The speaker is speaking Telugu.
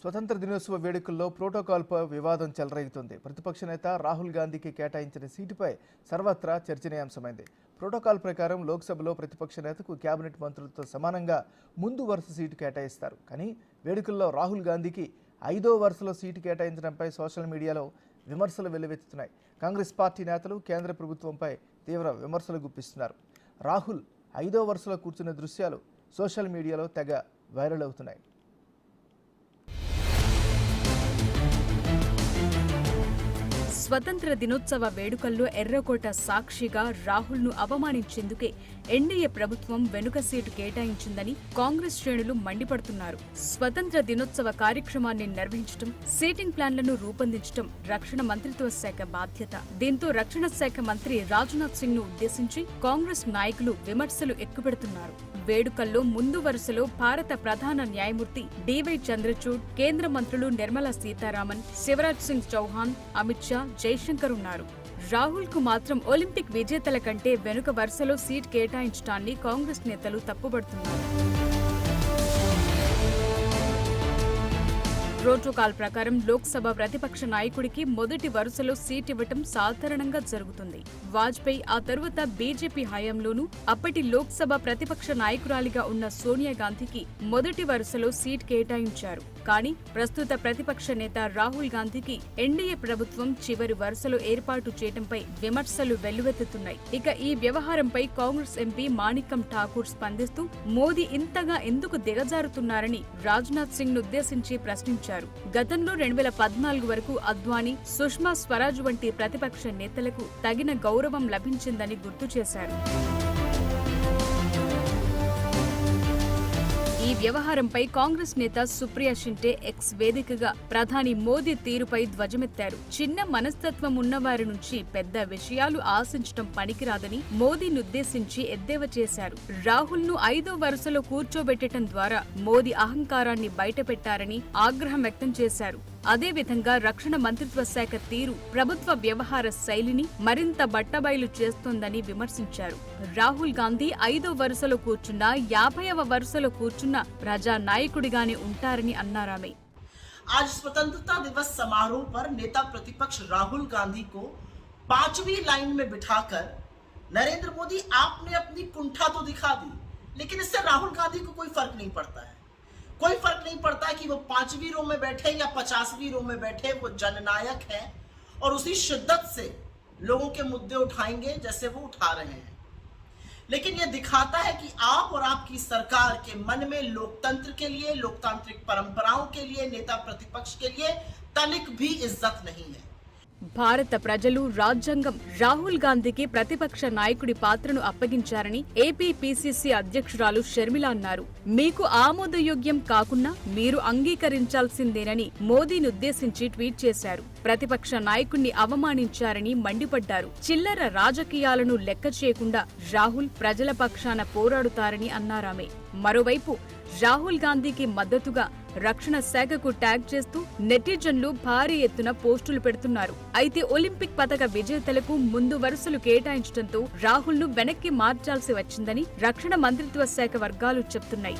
స్వతంత్ర దినోత్సవ వేడుకల్లో ప్రోటోకాల్పై వివాదం చెలరేగుతుంది. ప్రతిపక్ష నేత రాహుల్ గాంధీకి కేటాయించిన సీటుపై సర్వత్రా చర్చనీయాంశమైంది. ప్రోటోకాల్ ప్రకారం లోక్సభలో ప్రతిపక్ష నేతకు కేబినెట్ మంత్రులతో సమానంగా ముందు వరుస సీటు కేటాయిస్తారు. కానీ వేడుకల్లో రాహుల్ గాంధీకి 5వ వరుసలో సీటు కేటాయించడంపై సోషల్ మీడియాలో విమర్శలు వెల్లువెత్తుతున్నాయి. కాంగ్రెస్ పార్టీ నేతలు కేంద్ర ప్రభుత్వంపై తీవ్ర విమర్శలు గుప్పిస్తున్నారు. రాహుల్ 5వ వరుసలో కూర్చున్న దృశ్యాలు సోషల్ మీడియాలో తెగ వైరల్ అవుతున్నాయి. స్వతంత్ర దినోత్సవ వేడుకల్లో ఎర్రకోట సాక్షిగా రాహుల్ను అవమానించేందుకే ఎన్డీఏ ప్రభుత్వం వెనుక సీటు కేటాయించిందని కాంగ్రెస్ శ్రేణులు మండిపడుతున్నారు. స్వతంత్ర దినోత్సవ కార్యక్రమాన్ని నిర్వహించడం, సీటింగ్ ప్లాన్లను రూపొందించడం రక్షణ మంత్రిత్వ శాఖ బాధ్యత. దీంతో రక్షణ శాఖ మంత్రి రాజ్నాథ్ సింగ్ ను ఉద్దేశించి కాంగ్రెస్ నాయకులు విమర్శలు ఎక్కుపెడుతున్నారు. వేడుకల్లో ముందు వరుసలో భారత ప్రధాన న్యాయమూర్తి డివై చంద్రచూడ్, కేంద్ర మంత్రులు నిర్మలా సీతారామన్, శివరాజ్ సింగ్ చౌహాన్, అమిత్ షా, జైశంకర్ ఉన్నారు. రాహుల్ కు మాత్రం ఒలింపిక్ విజేతల కంటే వెనుక వరుసలో సీట్ కేటాయించడాన్ని కాంగ్రెస్ నేతలు తప్పుబడుతున్నారు. ప్రోటోకాల్ ప్రకారం లోక్సభ ప్రతిపక్ష నాయకుడికి మొదటి వరుసలో సీట్ ఇవ్వటం సాధారణంగా జరుగుతుంది. వాజ్పేయి, ఆ తరువాత బీజేపీ హయాంలోనూ అప్పటి లోక్సభ ప్రతిపక్ష నాయకురాలిగా ఉన్న సోనియా గాంధీకి మొదటి వరుసలో సీట్ కేటాయించారు. కానీ ప్రస్తుత ప్రతిపక్ష నేత రాహుల్ గాంధీకి ఎన్డీఏ ప్రభుత్వం చివరి వరుసలో ఏర్పాటు చేయడంపై విమర్శలు వెల్లువెత్తుతున్నాయి. ఇక ఈ వ్యవహారంపై కాంగ్రెస్ ఎంపీ మాణిక్యం ఠాకూర్ స్పందిస్తూ మోదీ ఇంతగా ఎందుకు దిగజారుతున్నారని రాజ్నాథ్ సింగ్ నుద్దేశించి ప్రశ్నించారు. గతంలో 2014 వరకు అద్వానీ, సుష్మా స్వరాజ్ వంటి ప్రతిపక్ష నేతలకు తగిన గౌరవం లభించిందని గుర్తు చేశారు. ఈ వ్యవహారంపై కాంగ్రెస్ నేత సుప్రియా షింటే ఎక్స్ వేదికగా ప్రధాని మోదీ తీరుపై ధ్వజమెత్తారు. చిన్న మనస్తత్వం ఉన్నవారి నుంచి పెద్ద విషయాలు ఆశించడం పనికిరాదని మోదీనుద్దేశించి ఎద్దేవా చేశారు. రాహుల్ ను 5వ వరుసలో కూర్చోబెట్టడం ద్వారా మోదీ అహంకారాన్ని బయటపెట్టారని ఆగ్రహం వ్యక్తం చేశారు. అదేవిధంగా రక్షణ మంత్రిత్వ శాఖ తీరు ప్రభుత్వ వ్యవహార శైలిని మరింత బట్టబయలు చేస్తోందని విమర్శించారు. రాహుల్ గాంధీ 5వ వరుసలో కూర్చున్నా 50వ వరుసలో కూర్చున్న ప్రజా నాయకుడిగానే ఉంటారని అన్నారామె. आज स्वतंत्रता दिवस समारोह पर नेता प्रतिपक्ष राहुल गांधी को 5वीं लाइन में बिठाकर नरेंद्र मोदी आपने अपनी कुंठा तो दिखा दी, लेकिन इससे राहुल गांधी को कोई फर्क नहीं पड़ता है। कोई फर्क नहीं पड़ता है कि वो 5वीं रो में बैठे या 50वीं रो में बैठे, वो जननायक हैं और उसी शिद्दत से लोगों के मुद्दे उठाएंगे जैसे वो उठा रहे हैं। लेकिन ये दिखाता है कि आप और आपकी सरकार के मन में लोकतंत्र के लिए, लोकतांत्रिक परंपराओं के लिए, नेता प्रतिपक्ष के लिए तनिक भी इज्जत नहीं है. భారత ప్రజలు, రాజ్యాంగం రాహుల్ గాంధీకి ప్రతిపక్ష నాయకుడి పాత్రను అప్పగించారని ఏపీ పీసీసీ అధ్యక్షురాలు షర్మిల అన్నారు. మీకు ఆమోదయోగ్యం కాకున్నా మీరు అంగీకరించాల్సిందేనని మోదీనుద్దేశించి ట్వీట్ చేశారు. ప్రతిపక్ష నాయకుణ్ణి అవమానించారని మండిపడ్డారు. చిల్లర రాజకీయాలను లెక్క చేయకుండా రాహుల్ ప్రజల పక్షాన పోరాడుతారని అన్నారామె. మరోవైపు రాహుల్ గాంధీకి మద్దతుగా రక్షణ శాఖకు ట్యాగ్ చేస్తూ నెటిజన్లు భారీ ఎత్తున పోస్టులు పెడుతున్నారు. అయితే ఒలింపిక్ పతక విజేతలకు ముందు వరుసలు కేటాయించడంతో రాహుల్ ను వెనక్కి మార్చాల్సి వచ్చిందని రక్షణ మంత్రిత్వ శాఖ వర్గాలు చెప్తున్నాయి.